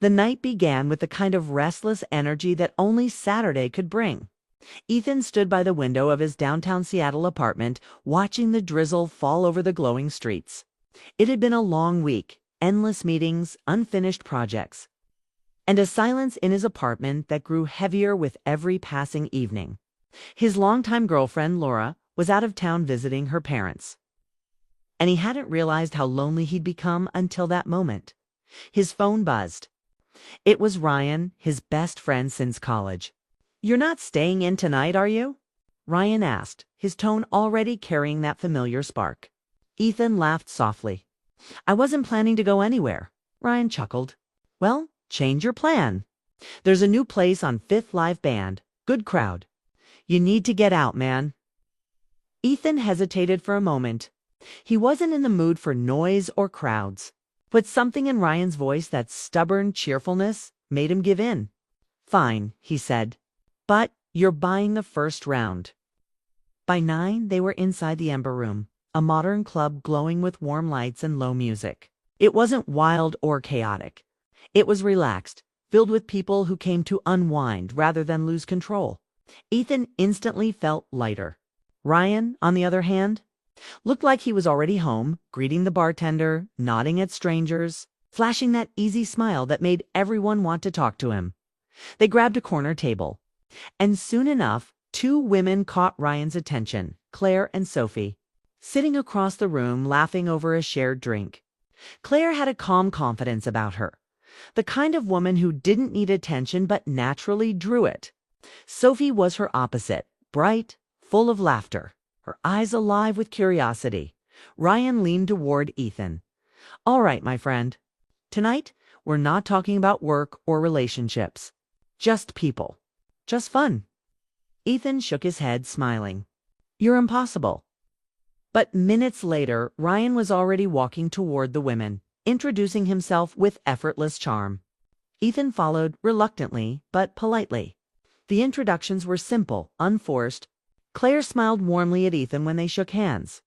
The night began with the kind of restless energy that only Saturday could bring. Ethan stood by the window of his downtown Seattle apartment, watching the drizzle fall over the glowing streets. It had been a long week, endless meetings, unfinished projects, and a silence in his apartment that grew heavier with every passing evening. His longtime girlfriend, Laura, was out of town visiting her parents, and he hadn't realized how lonely he'd become until that moment. His phone buzzed. It was Ryan, his best friend since college. "You're not staying in tonight, are you?" Ryan asked, his tone already carrying that familiar spark. Ethan laughed softly. "I wasn't planning to go anywhere." Ryan chuckled. "Well, change your plan. There's a new place on Fifth Live Band. Good crowd. You need to get out, man." Ethan hesitated for a moment. He wasn't in the mood for noise or crowds, but something in Ryan's voice, that stubborn cheerfulness, made him give in. "Fine," he said, "but you're buying the first round." By 9, they were inside the Ember Room, a modern club glowing with warm lights and low music. It wasn't wild or chaotic. It was relaxed, filled with people who came to unwind rather than lose control. Ethan instantly felt lighter. Ryan, on the other hand, looked like he was already home, greeting the bartender, nodding at strangers, flashing that easy smile that made everyone want to talk to him. They grabbed a corner table, and soon enough, 2 women caught Ryan's attention, Claire and Sophie, sitting across the room laughing over a shared drink. Claire had a calm confidence about her, the kind of woman who didn't need attention but naturally drew it. Sophie was her opposite, bright, full of laughter, her eyes alive with curiosity. Ryan leaned toward Ethan. "All right, my friend. Tonight, we're not talking about work or relationships. Just people. Just fun." Ethan shook his head, smiling. "You're impossible." But minutes later, Ryan was already walking toward the women, introducing himself with effortless charm. Ethan followed reluctantly, but politely. The introductions were simple, unforced. Claire smiled warmly at Ethan when they shook hands.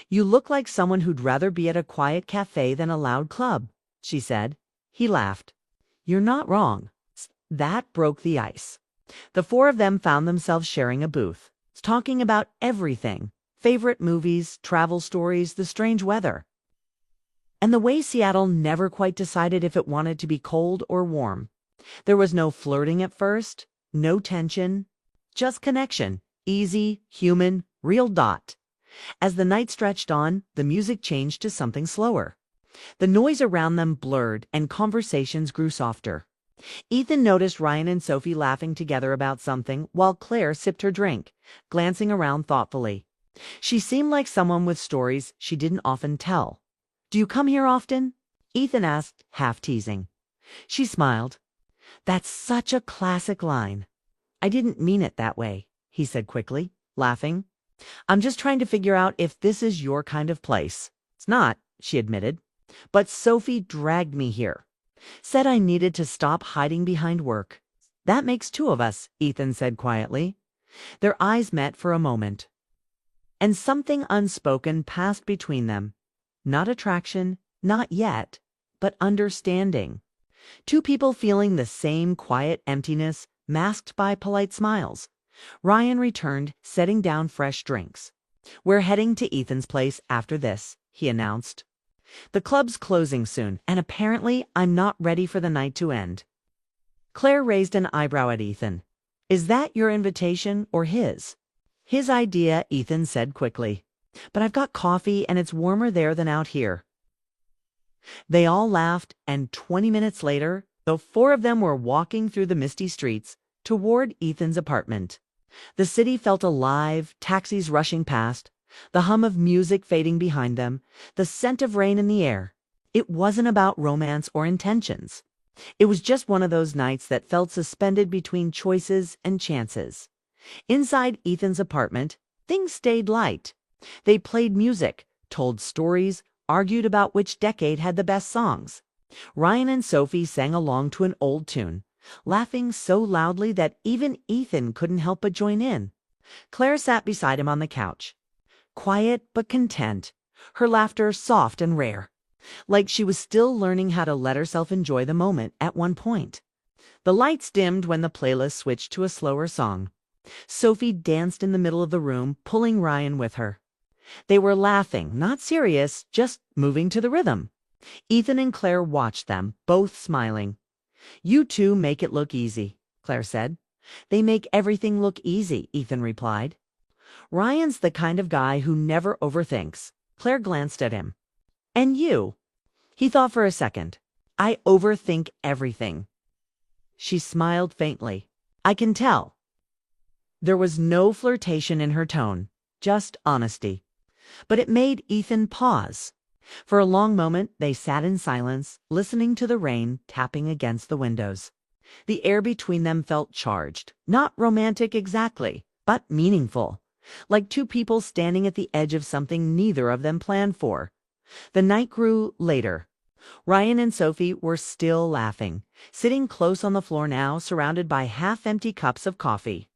"You look like someone who'd rather be at a quiet cafe than a loud club," she said. He laughed. "You're not wrong." That broke the ice. The 4 of them found themselves sharing a booth, talking about everything: favorite movies, travel stories, the strange weather, and the way Seattle never quite decided if it wanted to be cold or warm. There was no flirting at first, no tension, just connection. Easy, human, real dot. As the night stretched on, the music changed to something slower. The noise around them blurred, and conversations grew softer. Ethan noticed Ryan and Sophie laughing together about something, while Claire sipped her drink, glancing around thoughtfully. She seemed like someone with stories she didn't often tell. "Do you come here often?" Ethan asked, half teasing. She smiled. "That's such a classic line." "I didn't mean it that way," he said quickly, laughing. "I'm just trying to figure out if this is your kind of place." "It's not," she admitted. "But Sophie dragged me here. Said I needed to stop hiding behind work." "That makes 2 of us," Ethan said quietly. Their eyes met for a moment, and something unspoken passed between them. Not attraction, not yet, but understanding. 2 people feeling the same quiet emptiness, masked by polite smiles. Ryan returned, setting down fresh drinks. "We're heading to Ethan's place after this," he announced. "The club's closing soon, and apparently I'm not ready for the night to end." Claire raised an eyebrow at Ethan. "Is that your invitation or his?" "His idea," Ethan said quickly. "But I've got coffee and it's warmer there than out here." They all laughed, and 20 minutes later, the 4 of them were walking through the misty streets toward Ethan's apartment. The city felt alive, taxis rushing past, the hum of music fading behind them, the scent of rain in the air. It wasn't about romance or intentions. It was just one of those nights that felt suspended between choices and chances. Inside Ethan's apartment, things stayed light. They played music, told stories, argued about which decade had the best songs. Ryan and Sophie sang along to an old tune, laughing so loudly that even Ethan couldn't help but join in. Claire sat beside him on the couch, quiet but content, her laughter soft and rare. like she was still learning how to let herself enjoy the moment at one point. The lights dimmed when the playlist switched to a slower song. Sophie danced in the middle of the room, pulling Ryan with her. They were laughing, not serious, just moving to the rhythm. Ethan and Claire watched them, both smiling. "You two make it look easy," Claire said. "They make everything look easy," Ethan replied. "Ryan's the kind of guy who never overthinks." Claire glanced at him. "And you?" He thought for a second. "I overthink everything." She smiled faintly. "I can tell." There was no flirtation in her tone, just honesty. But it made Ethan pause. For a long moment they sat in silence, listening to the rain tapping against the windows. The air between them felt charged, not romantic exactly, but meaningful, like two people standing at the edge of something neither of them planned for. The night grew later. Ryan and Sophie were still laughing, sitting close on the floor now, surrounded by half-empty cups of coffee.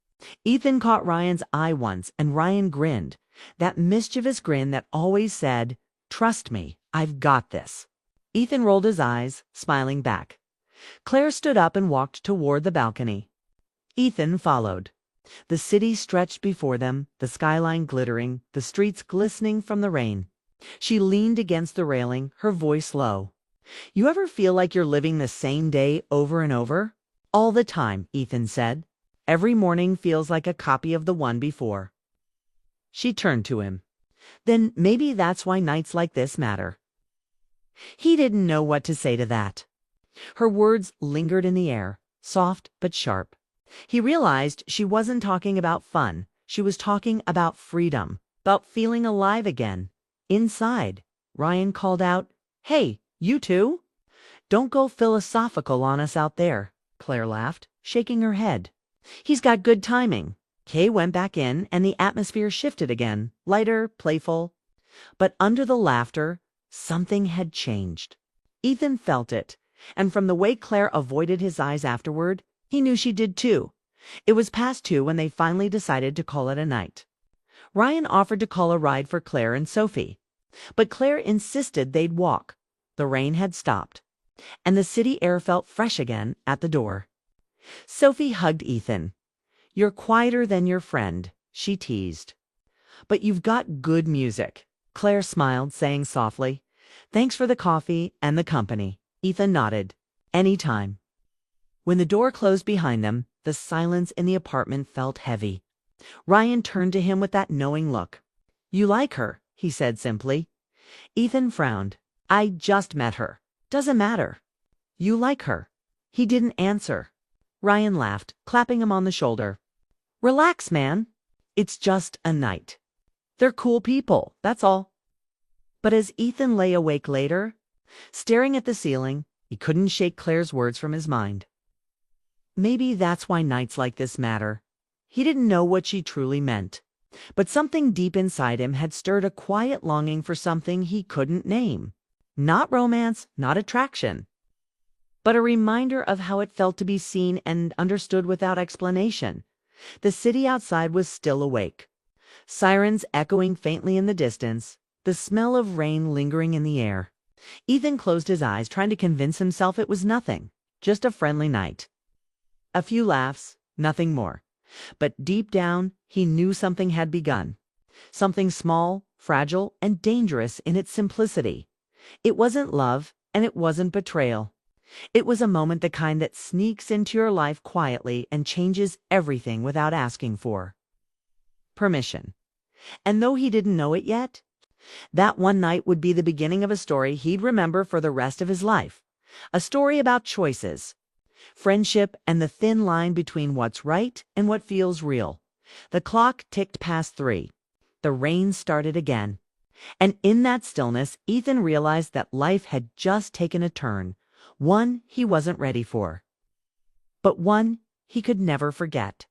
Ethan caught Ryan's eye once, and Ryan grinned, that mischievous grin that always said, "Trust me, I've got this." Ethan rolled his eyes, smiling back. Claire stood up and walked toward the balcony. Ethan followed. The city stretched before them, the skyline glittering, the streets glistening from the rain. She leaned against the railing, her voice low. "You ever feel like you're living the same day over and over?" "All the time," Ethan said. "Every morning feels like a copy of the one before." She turned to him. "Then maybe that's why nights like this matter." He didn't know what to say to that. Her words lingered in the air, soft but sharp. He realized she wasn't talking about fun. She was talking about freedom, about feeling alive again. Inside, Ryan called out, "Hey, you two?" "Don't go philosophical on us out there," Claire laughed, shaking her head. "He's got good timing." Kay went back in, and the atmosphere shifted again, lighter, playful. But under the laughter, something had changed. Ethan felt it, and from the way Claire avoided his eyes afterward, he knew she did too. It was past 2 when they finally decided to call it a night. Ryan offered to call a ride for Claire and Sophie, but Claire insisted they'd walk. The rain had stopped, and the city air felt fresh again at the door. Sophie hugged Ethan. "You're quieter than your friend," she teased. "But you've got good music." Claire smiled, saying softly, "Thanks for the coffee and the company." Ethan nodded. "Anytime." When the door closed behind them, the silence in the apartment felt heavy. Ryan turned to him with that knowing look. "You like her," he said simply. Ethan frowned. "I just met her." "Doesn't matter." "You like her." He didn't answer. Ryan laughed, clapping him on the shoulder. "Relax, man. It's just a night. They're cool people, that's all." But as Ethan lay awake later, staring at the ceiling, he couldn't shake Claire's words from his mind. Maybe that's why nights like this matter. He didn't know what she truly meant, but something deep inside him had stirred a quiet longing for something he couldn't name. Not romance, not attraction, but a reminder of how it felt to be seen and understood without explanation. The city outside was still awake. Sirens echoing faintly in the distance, the smell of rain lingering in the air. Ethan closed his eyes, trying to convince himself it was nothing, just a friendly night. A few laughs, nothing more. But deep down, he knew something had begun. Something small, fragile, and dangerous in its simplicity. It wasn't love, and it wasn't betrayal. It was a moment, the kind that sneaks into your life quietly and changes everything without asking for permission. And though he didn't know it yet, that one night would be the beginning of a story he'd remember for the rest of his life. A story about choices, friendship, and the thin line between what's right and what feels real. The clock ticked past 3. The rain started again. And in that stillness, Ethan realized that life had just taken a turn, one he wasn't ready for, but one he could never forget.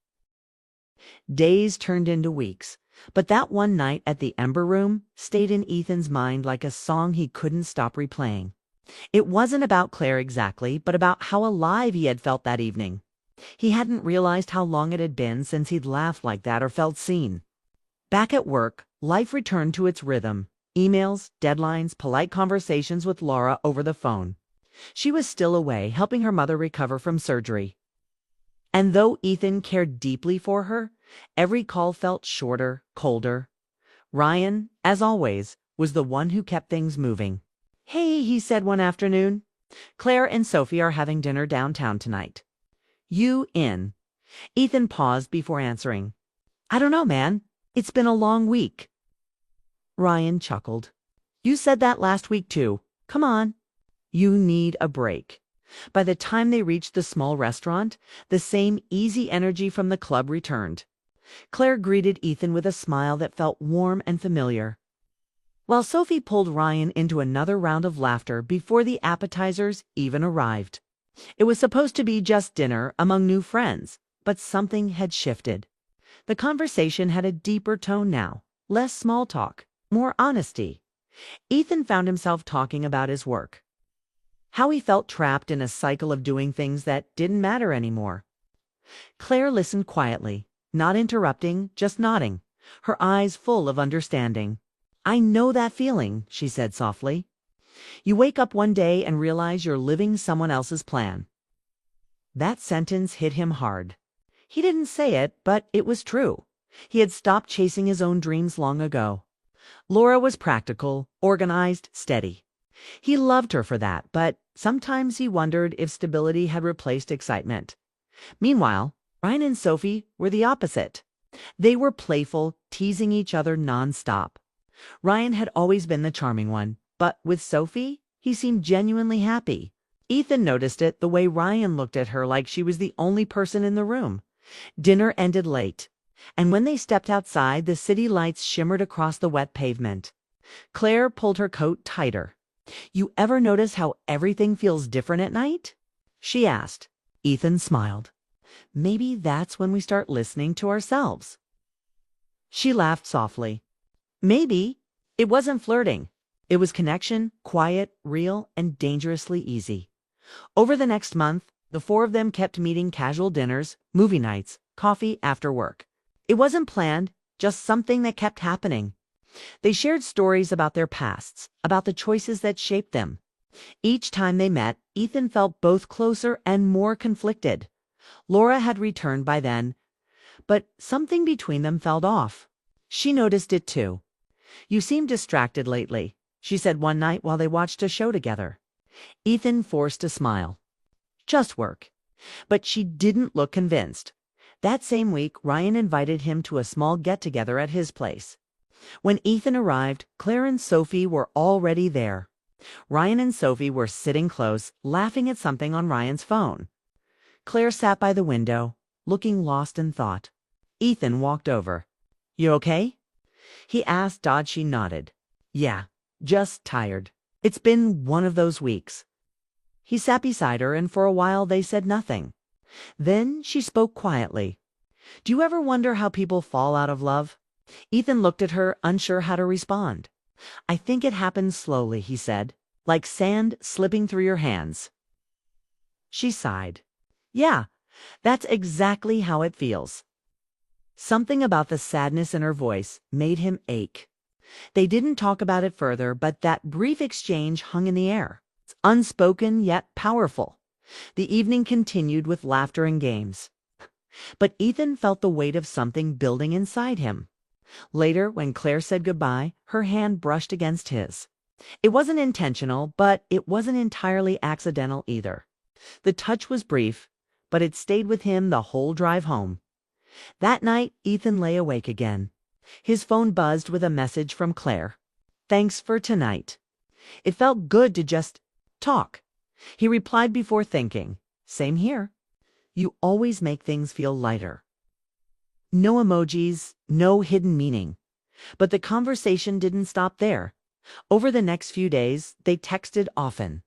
Days turned into weeks, but that one night at the Ember Room stayed in Ethan's mind like a song he couldn't stop replaying. It wasn't about Claire exactly, but about how alive he had felt that evening. He hadn't realized how long it had been since he'd laughed like that or felt seen. Back at work, life returned to its rhythm. Emails, deadlines, polite conversations with Laura over the phone. She was still away, helping her mother recover from surgery. And though Ethan cared deeply for her, every call felt shorter, colder. Ryan, as always, was the one who kept things moving. "Hey," he said one afternoon. "Claire and Sophie are having dinner downtown tonight. You in?" Ethan paused before answering. "I don't know, man. It's been a long week." Ryan chuckled. "You said that last week too. Come on. You need a break." By the time they reached the small restaurant, the same easy energy from the club returned. Claire greeted Ethan with a smile that felt warm and familiar, while Sophie pulled Ryan into another round of laughter before the appetizers even arrived. It was supposed to be just dinner among new friends, but something had shifted. The conversation had a deeper tone now, less small talk, more honesty. Ethan found himself talking about his work, how he felt trapped in a cycle of doing things that didn't matter anymore. Claire listened quietly, not interrupting, just nodding, her eyes full of understanding. "I know that feeling," she said softly. "You wake up one day and realize you're living someone else's plan." That sentence hit him hard. He didn't say it, but it was true. He had stopped chasing his own dreams long ago. Laura was practical, organized, steady. He loved her for that, but sometimes he wondered if stability had replaced excitement. Meanwhile, Ryan and Sophie were the opposite. They were playful, teasing each other nonstop. Ryan had always been the charming one, but with Sophie, he seemed genuinely happy. Ethan noticed it the way Ryan looked at her like she was the only person in the room. Dinner ended late, and when they stepped outside, the city lights shimmered across the wet pavement. Claire pulled her coat tighter. "You ever notice how everything feels different at night?" she asked. Ethan smiled. "Maybe that's when we start listening to ourselves." She laughed softly. "Maybe." It wasn't flirting. It was connection, quiet, real, and dangerously easy. Over the next month, the four of them kept meeting casual dinners, movie nights, coffee after work. It wasn't planned, just something that kept happening. They shared stories about their pasts, about the choices that shaped them. Each time they met, Ethan felt both closer and more conflicted. Laura had returned by then, but something between them felt off. She noticed it too. "You seem distracted lately," she said one night while they watched a show together. Ethan forced a smile. "Just work." But she didn't look convinced. That same week, Ryan invited him to a small get-together at his place. When Ethan arrived, Claire and Sophie were already there. Ryan and Sophie were sitting close, laughing at something on Ryan's phone. Claire sat by the window, looking lost in thought. Ethan walked over. "You okay?" he asked. She nodded. "Yeah, just tired. It's been one of those weeks." He sat beside her, and for a while they said nothing. Then she spoke quietly. "Do you ever wonder how people fall out of love?" Ethan looked at her, unsure how to respond. "I think it happens slowly," he said, "like sand slipping through your hands." She sighed. "Yeah, that's exactly how it feels." Something about the sadness in her voice made him ache. They didn't talk about it further, but that brief exchange hung in the air. It's unspoken yet powerful. The evening continued with laughter and games. But Ethan felt the weight of something building inside him. Later, when Claire said goodbye, her hand brushed against his. It wasn't intentional, but it wasn't entirely accidental either. The touch was brief, but it stayed with him the whole drive home. That night, Ethan lay awake again. His phone buzzed with a message from Claire. "Thanks for tonight." It felt good to just talk. He replied before thinking, "Same here. You always make things feel lighter." No emojis, no hidden meaning. But the conversation didn't stop there. Over the next few days, they texted often.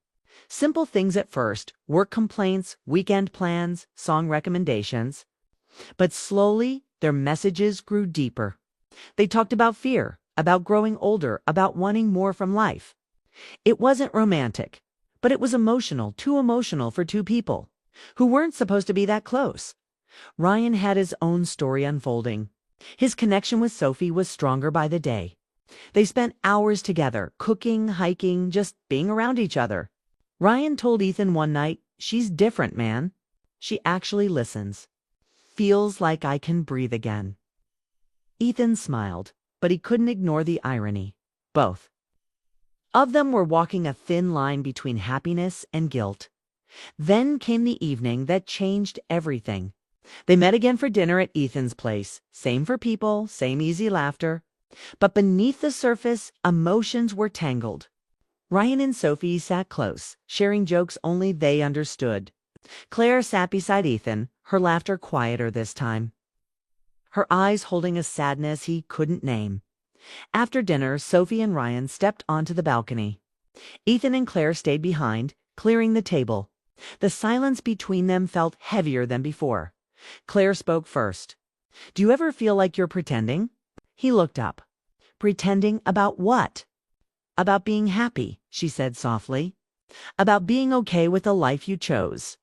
Simple things at first, work complaints, weekend plans, song recommendations. But slowly, their messages grew deeper. They talked about fear, about growing older, about wanting more from life. It wasn't romantic, but it was emotional, too emotional for two people who weren't supposed to be that close. Ryan had his own story unfolding. His connection with Sophie was stronger by the day. They spent hours together, cooking, hiking, just being around each other. Ryan told Ethan one night, "She's different, man. She actually listens. Feels like I can breathe again." Ethan smiled, but he couldn't ignore the irony. Both of them were walking a thin line between happiness and guilt. Then came the evening that changed everything. They met again for dinner at Ethan's place. Same for people, same easy laughter. But beneath the surface, emotions were tangled. Ryan and Sophie sat close, sharing jokes only they understood. Claire sat beside Ethan, her laughter quieter this time, her eyes holding a sadness he couldn't name. After dinner, Sophie and Ryan stepped onto the balcony. Ethan and Claire stayed behind, clearing the table. The silence between them felt heavier than before. Claire spoke first. "Do you ever feel like you're pretending?" He looked up. "Pretending about what?" "About being happy," she said softly. "About being okay with the life you chose."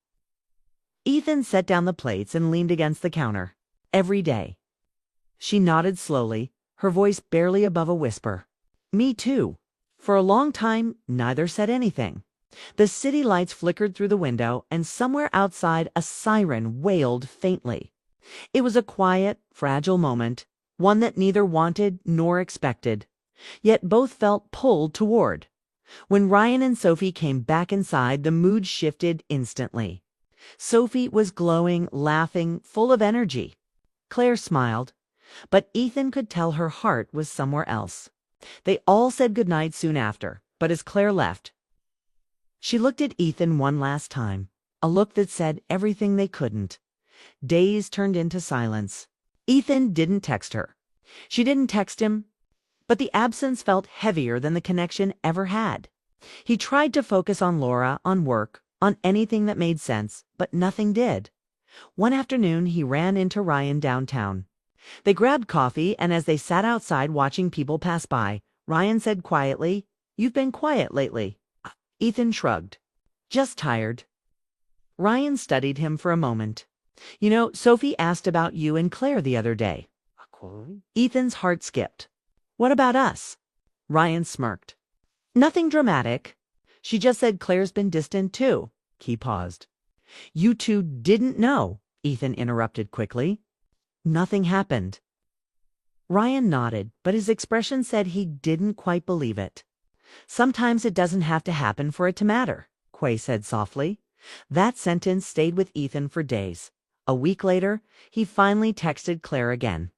Ethan set down the plates and leaned against the counter. "Every day." She nodded slowly, her voice barely above a whisper. "Me too." For a long time, neither said anything. The city lights flickered through the window, and somewhere outside a siren wailed faintly. It was a quiet, fragile moment, one that neither wanted nor expected, yet both felt pulled toward. When Ryan and Sophie came back inside, the mood shifted instantly. Sophie was glowing, laughing, full of energy. Claire smiled, but Ethan could tell her heart was somewhere else. They all said goodnight soon after, but as Claire left, she looked at Ethan one last time, a look that said everything they couldn't. Days turned into silence. Ethan didn't text her. She didn't text him, but the absence felt heavier than the connection ever had. He tried to focus on Laura, on work, on anything that made sense, but nothing did. One afternoon, he ran into Ryan downtown. They grabbed coffee, and as they sat outside watching people pass by, Ryan said quietly, "You've been quiet lately." Ethan shrugged. "Just tired." Ryan studied him for a moment. "You know, Sophie asked about you and Claire the other day." Ethan's heart skipped. "What about us?" Ryan smirked. "Nothing dramatic. She just said Claire's been distant too." He paused. "You two didn't know," Ethan interrupted quickly. "Nothing happened." Ryan nodded, but his expression said he didn't quite believe it. "Sometimes it doesn't have to happen for it to matter," Quay said softly. That sentence stayed with Ethan for days. A week later, he finally texted Claire again.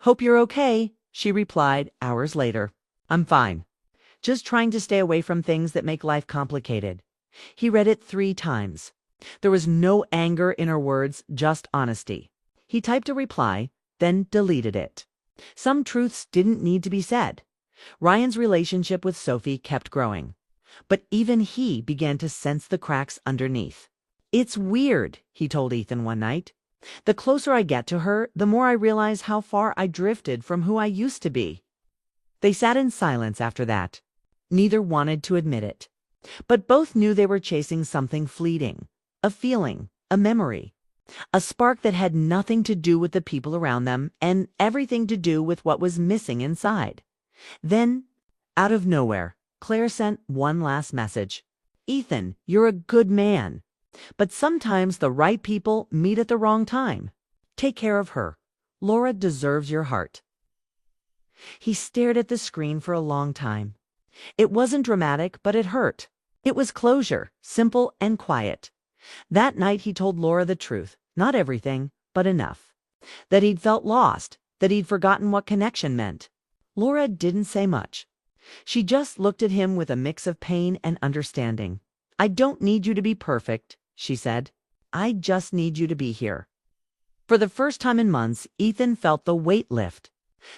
"Hope you're okay," she replied hours later. "I'm fine. Just trying to stay away from things that make life complicated." He read it 3 times. There was no anger in her words, just honesty. He typed a reply, then deleted it. Some truths didn't need to be said. Ryan's relationship with Sophie kept growing, but even he began to sense the cracks underneath. "It's weird," he told Ethan one night. "The closer I get to her, the more I realize how far I drifted from who I used to be." They sat in silence after that. Neither wanted to admit it, but both knew they were chasing something fleeting, a feeling, a memory, a spark that had nothing to do with the people around them and everything to do with what was missing inside. Then, out of nowhere, Claire sent one last message. "Ethan, you're a good man, but sometimes the right people meet at the wrong time. Take care of her. Laura deserves your heart." He stared at the screen for a long time. It wasn't dramatic, but it hurt. It was closure, simple and quiet. That night he told Laura the truth, not everything, but enough. That he'd felt lost, that he'd forgotten what connection meant. Laura didn't say much. She just looked at him with a mix of pain and understanding. "I don't need you to be perfect," she said. "I just need you to be here." For the first time in months, Ethan felt the weight lift.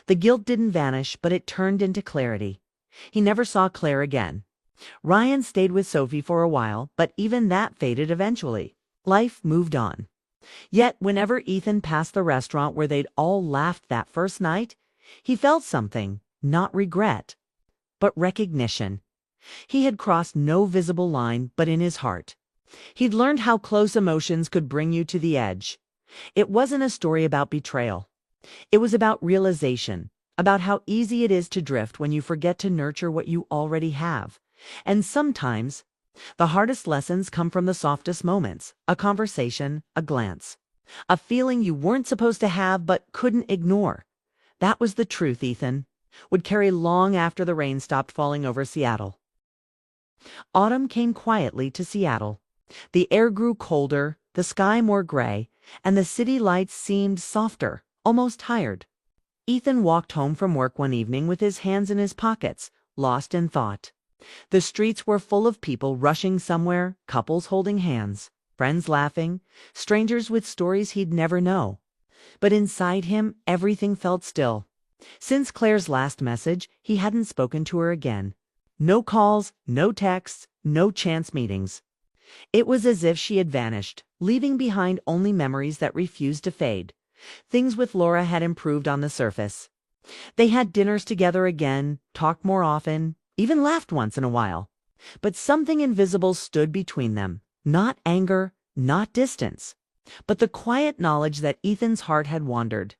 The guilt didn't vanish, but it turned into clarity. He never saw Claire again. Ryan stayed with Sophie for a while, but even that faded eventually. Life moved on. Yet whenever Ethan passed the restaurant where they'd all laughed that first night, he felt something, not regret, but recognition. He had crossed no visible line, but in his heart. He'd learned how close emotions could bring you to the edge. It wasn't a story about betrayal. It was about realization, about how easy it is to drift when you forget to nurture what you already have. And sometimes, the hardest lessons come from the softest moments, a conversation, a glance, a feeling you weren't supposed to have but couldn't ignore. That was the truth Ethan would carry long after the rain stopped falling over Seattle. Autumn came quietly to Seattle. The air grew colder, the sky more gray, and the city lights seemed softer, almost tired. Ethan walked home from work one evening with his hands in his pockets, lost in thought. The streets were full of people rushing somewhere, couples holding hands, friends laughing, strangers with stories he'd never know. But inside him, everything felt still. Since Claire's last message, he hadn't spoken to her again. No calls, no texts, no chance meetings. It was as if she had vanished, leaving behind only memories that refused to fade. Things with Laura had improved on the surface. They had dinners together again, talked more often, even laughed once in a while. But something invisible stood between them. Not anger, not distance, but the quiet knowledge that Ethan's heart had wandered.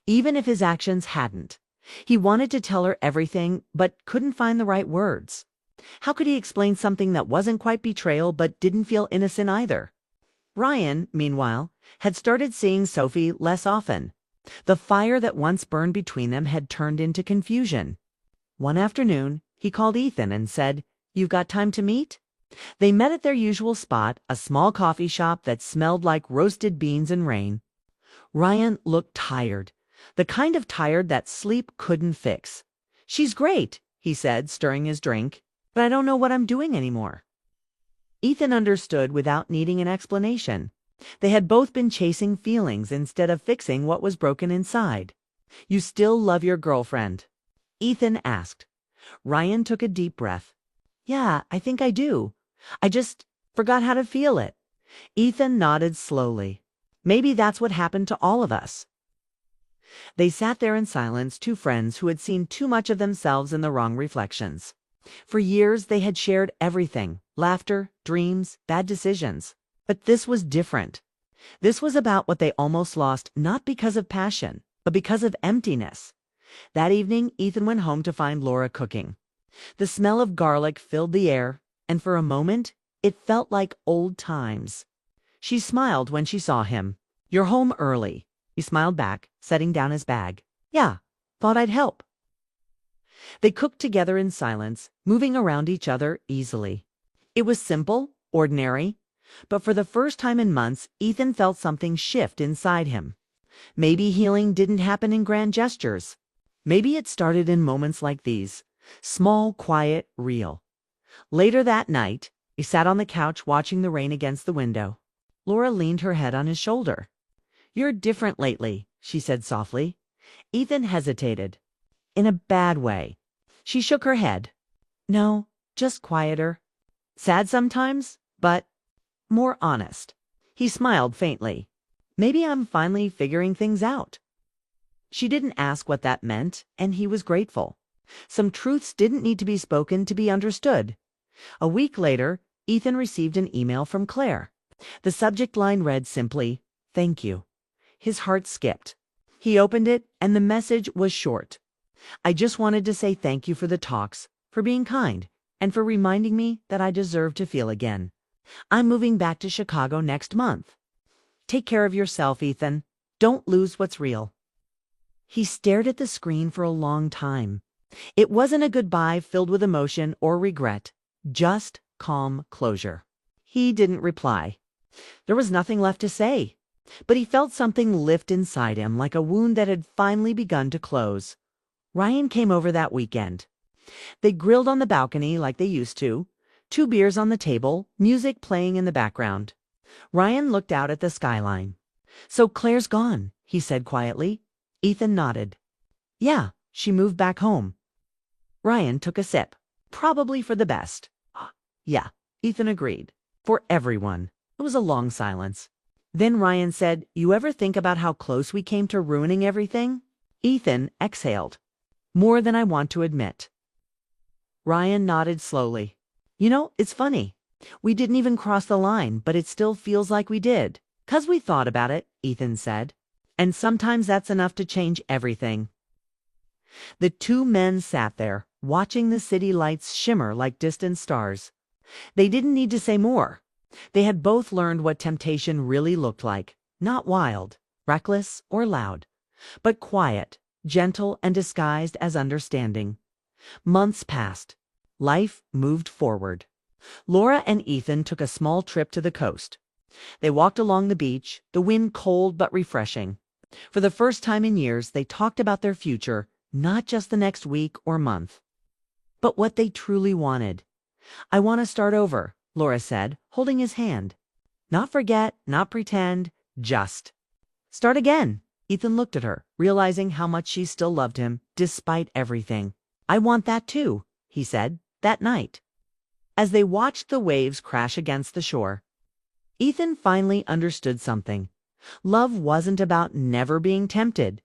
Even if his actions hadn't. He wanted to tell her everything, but couldn't find the right words. How could he explain something that wasn't quite betrayal but didn't feel innocent either? Ryan, meanwhile, had started seeing Sophie less often. The fire that once burned between them had turned into confusion. One afternoon, he called Ethan and said, "You've got time to meet?" They met at their usual spot, a small coffee shop that smelled like roasted beans and rain. Ryan looked tired, the kind of tired that sleep couldn't fix. "She's great," he said, stirring his drink, "but I don't know what I'm doing anymore." Ethan understood without needing an explanation. They had both been chasing feelings instead of fixing what was broken inside. "You still love your girlfriend?" Ethan asked. Ryan took a deep breath. "Yeah, I think I do. I just forgot how to feel it." Ethan nodded slowly. "Maybe that's what happened to all of us." They sat there in silence, two friends who had seen too much of themselves in the wrong reflections. For years they had shared everything, laughter, dreams, bad decisions. But this was different. This was about what they almost lost, not because of passion, but because of emptiness. That evening, Ethan went home to find Laura cooking. The smell of garlic filled the air, and for a moment, it felt like old times. She smiled when she saw him. "You're home early." He smiled back, setting down his bag. "Yeah, thought I'd help." They cooked together in silence, moving around each other easily. It was simple, ordinary, but for the first time in months, Ethan felt something shift inside him. Maybe healing didn't happen in grand gestures. Maybe it started in moments like these, small, quiet, real. Later that night, he sat on the couch watching the rain against the window. Laura leaned her head on his shoulder. "You're different lately," she said softly. Ethan hesitated. "In a bad way." She shook her head. "No, just quieter. Sad sometimes, but more honest." He smiled faintly. "Maybe I'm finally figuring things out." She didn't ask what that meant, and he was grateful. Some truths didn't need to be spoken to be understood. A week later, Ethan received an email from Claire. The subject line read simply, "Thank you." His heart skipped. He opened it, and the message was short. "I just wanted to say thank you for the talks, for being kind, and for reminding me that I deserve to feel again. I'm moving back to Chicago next month. Take care of yourself, Ethan. Don't lose what's real." He stared at the screen for a long time. It wasn't a goodbye filled with emotion or regret, just calm closure. He didn't reply. There was nothing left to say, but he felt something lift inside him like a wound that had finally begun to close. Ryan came over that weekend. They grilled on the balcony like they used to, 2 beers on the table, music playing in the background. Ryan looked out at the skyline. "So Claire's gone," he said quietly. Ethan nodded. "Yeah, she moved back home." Ryan took a sip. "Probably for the best." "Yeah," Ethan agreed. "For everyone." It was a long silence. Then Ryan said, "You ever think about how close we came to ruining everything?" Ethan exhaled. "More than I want to admit." Ryan nodded slowly. "You know, it's funny. We didn't even cross the line, but it still feels like we did. 'Cause we thought about it," Ethan said. "And sometimes that's enough to change everything." The two men sat there, watching the city lights shimmer like distant stars. They didn't need to say more. They had both learned what temptation really looked like. Not wild, reckless, or loud, but quiet, gentle, and disguised as understanding. Months passed. Life moved forward. Laura and Ethan took a small trip to the coast. They walked along the beach, the wind cold but refreshing. For the first time in years, they talked about their future, not just the next week or month, but what they truly wanted. "I want to start over," Laura said, holding his hand. "Not forget, not pretend, just start again." Ethan looked at her, realizing how much she still loved him, despite everything. "I want that too," he said, that night. As they watched the waves crash against the shore, Ethan finally understood something. Love wasn't about never being tempted.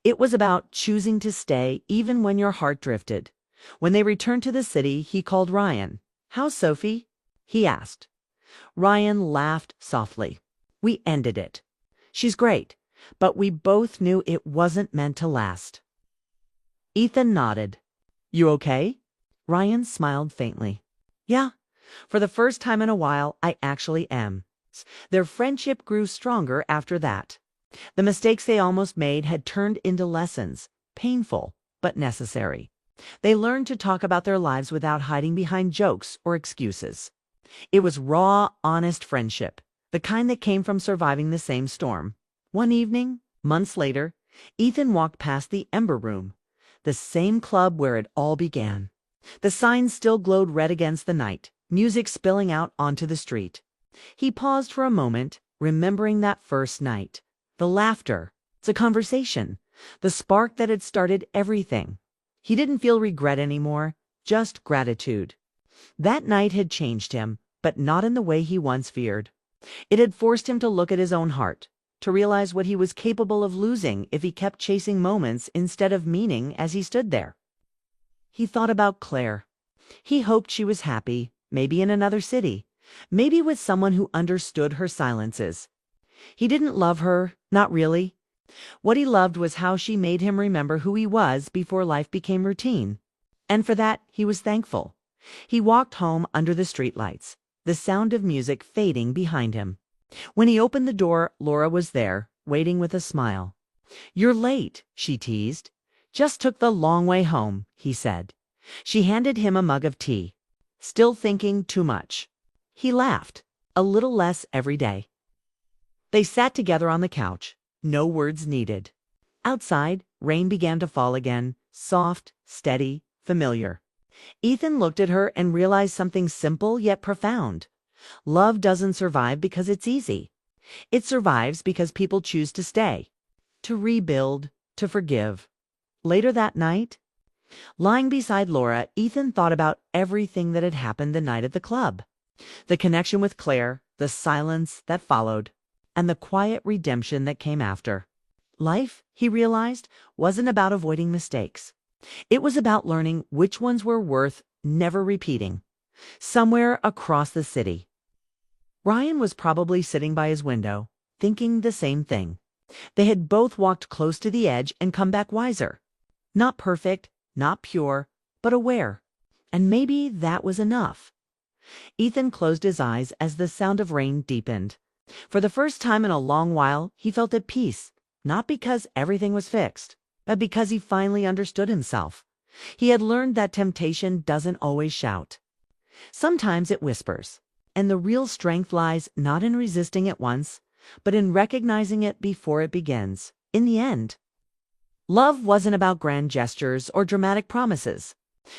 It was about choosing to stay even when your heart drifted. When they returned to the city, he called Ryan. "How's Sophie?" he asked. Ryan laughed softly. "We ended it. She's great, but we both knew it wasn't meant to last." Ethan nodded. "You okay?" Ryan smiled faintly. "Yeah, for the first time in a while, I actually am." Their friendship grew stronger after that. The mistakes they almost made had turned into lessons, painful but necessary. They learned to talk about their lives without hiding behind jokes or excuses. It was raw, honest friendship, the kind that came from surviving the same storm. One evening, months later, Ethan walked past the Ember Room, the same club where it all began. The signs still glowed red against the night, music spilling out onto the street. He paused for a moment, remembering that first night. The laughter, the conversation, the spark that had started everything. He didn't feel regret anymore, just gratitude. That night had changed him, but not in the way he once feared. It had forced him to look at his own heart, to realize what he was capable of losing if he kept chasing moments instead of meaning as he stood there. He thought about Claire. He hoped she was happy, maybe in another city, maybe with someone who understood her silences. He didn't love her, not really. What he loved was how she made him remember who he was before life became routine. And for that, he was thankful. He walked home under the streetlights, the sound of music fading behind him. When he opened the door, Laura was there, waiting with a smile. "You're late," she teased. "Just took the long way home," he said. She handed him a mug of tea. "Still thinking too much." He laughed, a little less every day. They sat together on the couch, no words needed. Outside, rain began to fall again, soft, steady, familiar. Ethan looked at her and realized something simple yet profound. Love doesn't survive because it's easy. It survives because people choose to stay, to rebuild, to forgive. Later that night, lying beside Laura, Ethan thought about everything that had happened the night at the club. The connection with Claire, the silence that followed, and the quiet redemption that came after. Life, he realized, wasn't about avoiding mistakes. It was about learning which ones were worth never repeating. Somewhere across the city, Ryan was probably sitting by his window, thinking the same thing. They had both walked close to the edge and come back wiser. Not perfect, not pure, but aware. And maybe that was enough. Ethan closed his eyes as the sound of rain deepened. For the first time in a long while, he felt at peace, not because everything was fixed, but because he finally understood himself. He had learned that temptation doesn't always shout. Sometimes it whispers, and the real strength lies not in resisting it once, but in recognizing it before it begins. In the end, love wasn't about grand gestures or dramatic promises.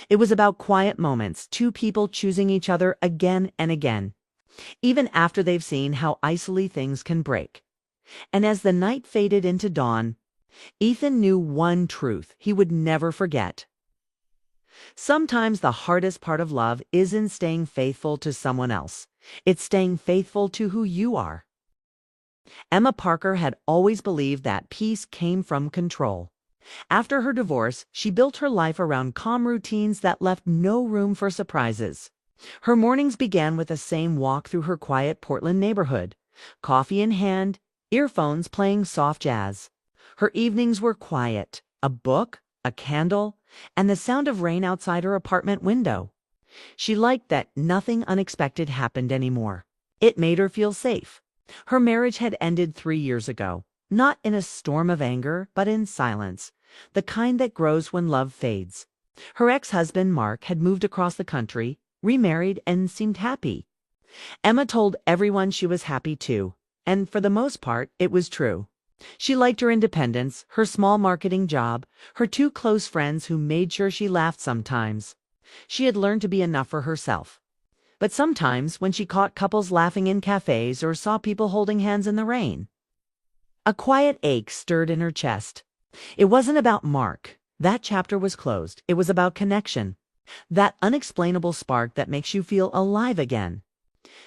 It was about quiet moments, two people choosing each other again and again, even after they've seen how easily things can break. And as the night faded into dawn, Ethan knew one truth he would never forget. Sometimes the hardest part of love isn't staying faithful to someone else. It's staying faithful to who you are. Emma Parker had always believed that peace came from control. After her divorce, she built her life around calm routines that left no room for surprises. Her mornings began with the same walk through her quiet Portland neighborhood, coffee in hand, earphones playing soft jazz. Her evenings were quiet, a book, a candle, and the sound of rain outside her apartment window. She liked that nothing unexpected happened anymore. It made her feel safe. Her marriage had ended 3 years ago, not in a storm of anger, but in silence, the kind that grows when love fades. Her ex-husband, Mark, had moved across the country, remarried, and seemed happy. Emma told everyone she was happy too, and for the most part, it was true. She liked her independence, her small marketing job, her 2 close friends who made sure she laughed sometimes. She had learned to be enough for herself. But sometimes, when she caught couples laughing in cafes or saw people holding hands in the rain, a quiet ache stirred in her chest. It wasn't about Mark. That chapter was closed. It was about connection. That unexplainable spark that makes you feel alive again.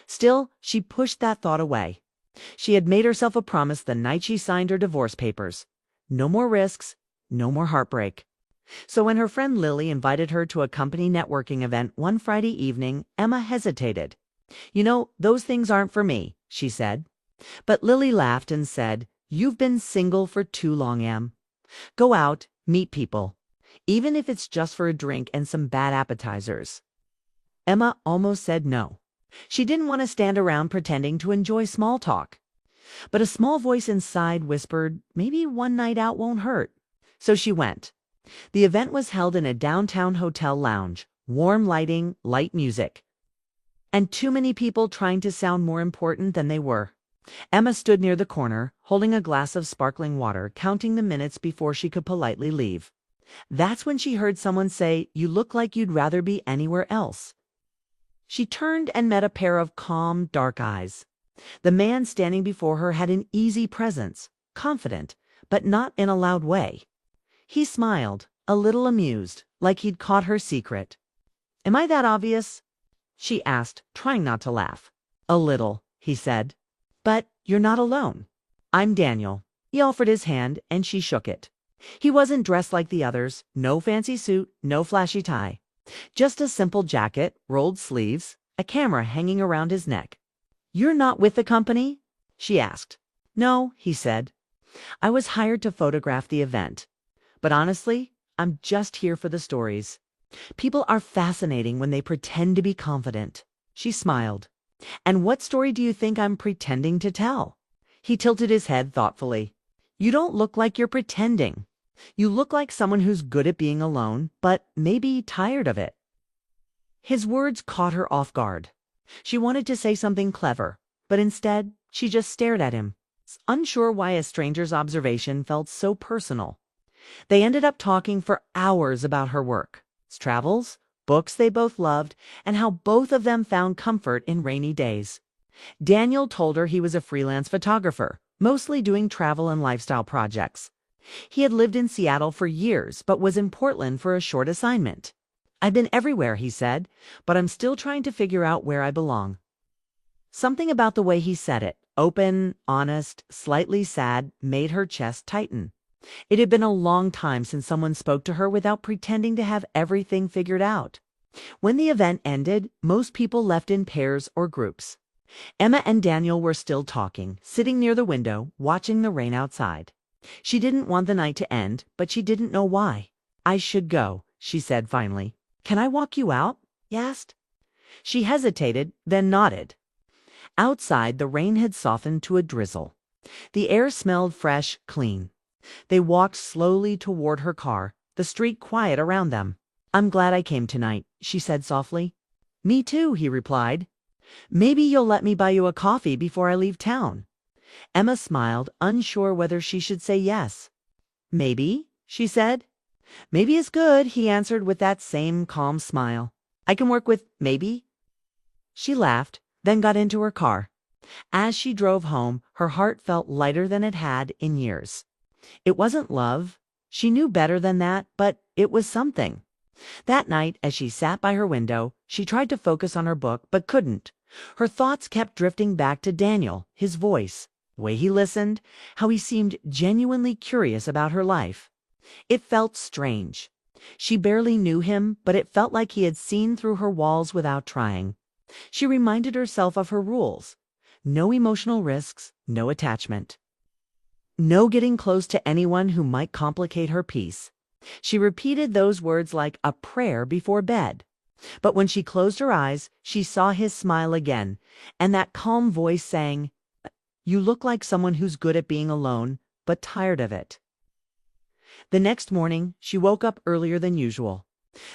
Still, she pushed that thought away. She had made herself a promise the night she signed her divorce papers. No more risks, no more heartbreak. So when her friend Lily invited her to a company networking event one Friday evening, Emma hesitated. "You know, those things aren't for me," she said. But Lily laughed and said, "You've been single for too long, Em. Go out, meet people, even if it's just for a drink and some bad appetizers." Emma almost said no. She didn't want to stand around pretending to enjoy small talk. But a small voice inside whispered, maybe one night out won't hurt. So she went. The event was held in a downtown hotel lounge, warm lighting, light music, and too many people trying to sound more important than they were. Emma stood near the corner, holding a glass of sparkling water, counting the minutes before she could politely leave. That's when she heard someone say, "You look like you'd rather be anywhere else." She turned and met a pair of calm, dark eyes. The man standing before her had an easy presence, confident, but not in a loud way. He smiled, a little amused, like he'd caught her secret. "Am I that obvious?" she asked, trying not to laugh. "A little," he said. "But you're not alone. I'm Daniel." He offered his hand, and she shook it. He wasn't dressed like the others, no fancy suit, no flashy tie. Just a simple jacket, rolled sleeves, a camera hanging around his neck. "You're not with the company?" she asked. "No," he said. "I was hired to photograph the event. But honestly, I'm just here for the stories. People are fascinating when they pretend to be confident." She smiled. "And what story do you think I'm pretending to tell?" He tilted his head thoughtfully. "You don't look like you're pretending. You look like someone who's good at being alone, but maybe tired of it." His words caught her off guard. She wanted to say something clever, but instead, she just stared at him, unsure why a stranger's observation felt so personal. They ended up talking for hours about her work, travels, books they both loved, and how both of them found comfort in rainy days. Daniel told her he was a freelance photographer, mostly doing travel and lifestyle projects. He had lived in Seattle for years, but was in Portland for a short assignment. "I've been everywhere," he said, "but I'm still trying to figure out where I belong." Something about the way he said it, open, honest, slightly sad, made her chest tighten. It had been a long time since someone spoke to her without pretending to have everything figured out. When the event ended, most people left in pairs or groups. Emma and Daniel were still talking, sitting near the window, watching the rain outside. She didn't want the night to end, but she didn't know why. "I should go," she said finally. "Can I walk you out?" he asked. She hesitated, then nodded. Outside, the rain had softened to a drizzle. The air smelled fresh, clean. They walked slowly toward her car, the street quiet around them. "I'm glad I came tonight," she said softly. "Me too," he replied. "Maybe you'll let me buy you a coffee before I leave town." Emma smiled, unsure whether she should say yes. "Maybe," she said. "Maybe is good," he answered with that same calm smile. "I can work with maybe." She laughed, then got into her car. As she drove home, her heart felt lighter than it had in years. It wasn't love. She knew better than that, but it was something. That night, as she sat by her window, she tried to focus on her book, but couldn't. Her thoughts kept drifting back to Daniel, his voice, the way he listened, how he seemed genuinely curious about her life. It felt strange. She barely knew him, but it felt like he had seen through her walls without trying. She reminded herself of her rules. No emotional risks, no attachment. No getting close to anyone who might complicate her peace. She repeated those words like a prayer before bed. But when she closed her eyes, she saw his smile again, and that calm voice saying, "You look like someone who's good at being alone, but tired of it." The next morning, she woke up earlier than usual.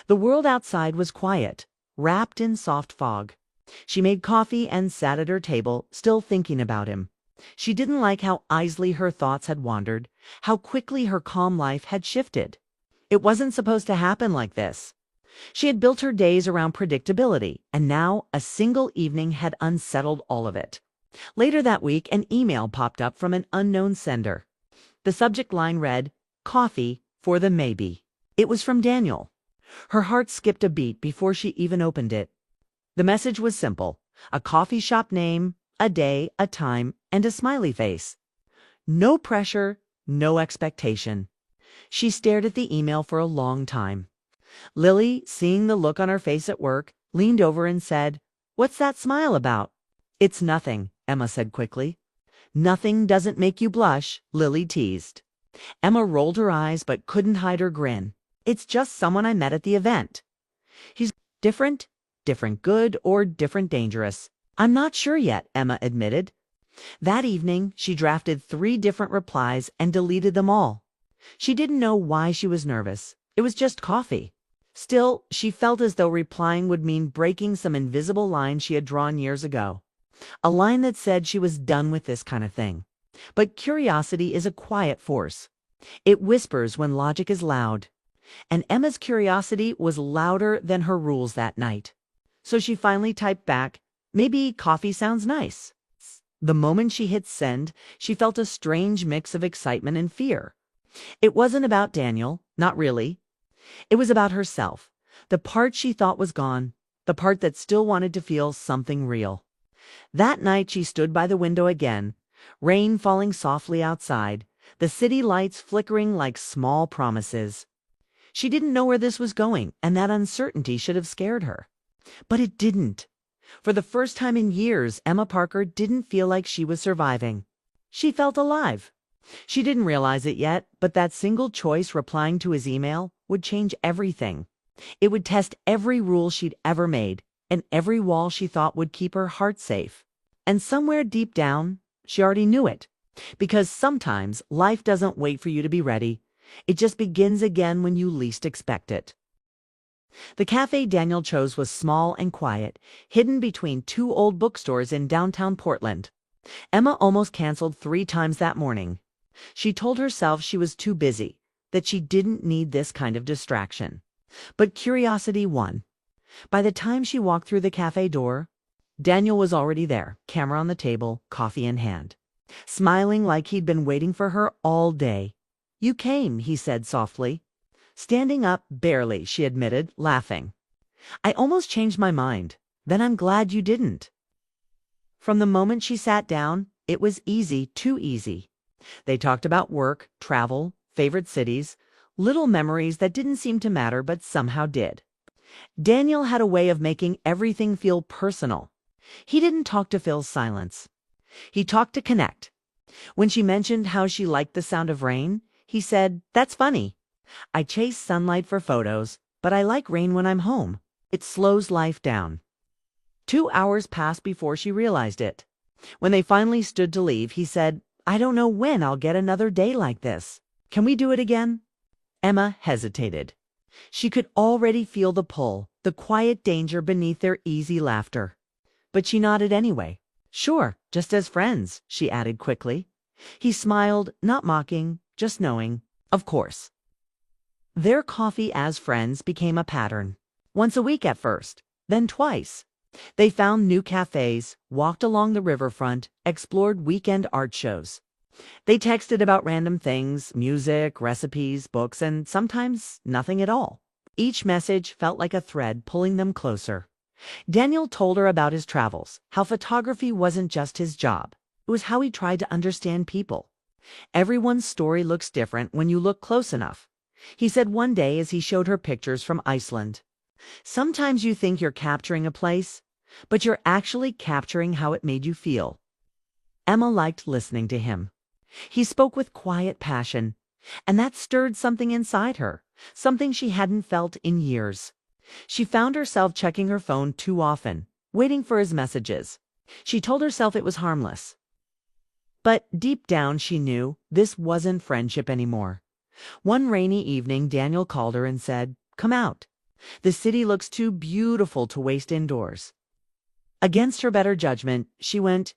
The world outside was quiet, wrapped in soft fog. She made coffee and sat at her table, still thinking about him. She didn't like how easily her thoughts had wandered, how quickly her calm life had shifted. It wasn't supposed to happen like this. She had built her days around predictability, and now a single evening had unsettled all of it. Later that week, an email popped up from an unknown sender. The subject line read, "Coffee for the maybe." It was from Daniel. Her heart skipped a beat before she even opened it. The message was simple: a coffee shop name, a day, a time, and a smiley face. No pressure, no expectation. She stared at the email for a long time. Lily, seeing the look on her face at work, leaned over and said, "What's that smile about?" "It's nothing," Emma said quickly. "Nothing doesn't make you blush," Lily teased. Emma rolled her eyes but couldn't hide her grin. "It's just someone I met at the event. He's different, different good, or different dangerous. I'm not sure yet," Emma admitted. That evening, she drafted 3 different replies and deleted them all. She didn't know why she was nervous. It was just coffee. Still, she felt as though replying would mean breaking some invisible line she had drawn years ago. A line that said she was done with this kind of thing. But curiosity is a quiet force. It whispers when logic is loud. And Emma's curiosity was louder than her rules that night. So she finally typed back, "Maybe coffee sounds nice." The moment she hit send, she felt a strange mix of excitement and fear. It wasn't about Daniel, not really. It was about herself, the part she thought was gone, the part that still wanted to feel something real. That night she stood by the window again, rain falling softly outside, the city lights flickering like small promises. She didn't know where this was going, and that uncertainty should have scared her. But it didn't. For the first time in years, Emma Parker didn't feel like she was surviving. She felt alive. She didn't realize it yet, but that single choice replying to his email would change everything. It would test every rule she'd ever made, and every wall she thought would keep her heart safe. And somewhere deep down, she already knew it. Because sometimes life doesn't wait for you to be ready. It just begins again when you least expect it. The cafe Daniel chose was small and quiet, hidden between 2 old bookstores in downtown Portland. Emma almost canceled 3 times that morning. She told herself she was too busy, that she didn't need this kind of distraction. But curiosity won. By the time she walked through the cafe door, Daniel was already there, camera on the table, coffee in hand, smiling like he'd been waiting for her all day. "You came," he said softly. "Standing up, barely," she admitted, laughing. "I almost changed my mind. Then I'm glad you didn't." From the moment she sat down, it was easy, too easy. They talked about work, travel, favorite cities, little memories that didn't seem to matter but somehow did. Daniel had a way of making everything feel personal. He didn't talk to fill silence. He talked to connect. When she mentioned how she liked the sound of rain, he said, "That's funny. I chase sunlight for photos, but I like rain when I'm home. It slows life down." 2 hours passed before she realized it. When they finally stood to leave, he said, "I don't know when I'll get another day like this. Can we do it again?" Emma hesitated. She could already feel the pull, the quiet danger beneath their easy laughter. But she nodded anyway. "Sure, just as friends," she added quickly. He smiled, not mocking, just knowing. Of course. Their coffee as friends became a pattern. Once a week at first, then twice. They found new cafes, walked along the riverfront, explored weekend art shows. They texted about random things, music, recipes, books, and sometimes nothing at all. Each message felt like a thread pulling them closer. Daniel told her about his travels, how photography wasn't just his job. It was how he tried to understand people. Everyone's story looks different when you look close enough. He said one day as he showed her pictures from Iceland, "Sometimes you think you're capturing a place, but you're actually capturing how it made you feel." Emma liked listening to him. He spoke with quiet passion, and that stirred something inside her, something she hadn't felt in years. She found herself checking her phone too often, waiting for his messages. She told herself it was harmless. But deep down she knew this wasn't friendship anymore. One rainy evening, Daniel called her and said, "Come out. The city looks too beautiful to waste indoors." Against her better judgment, she went.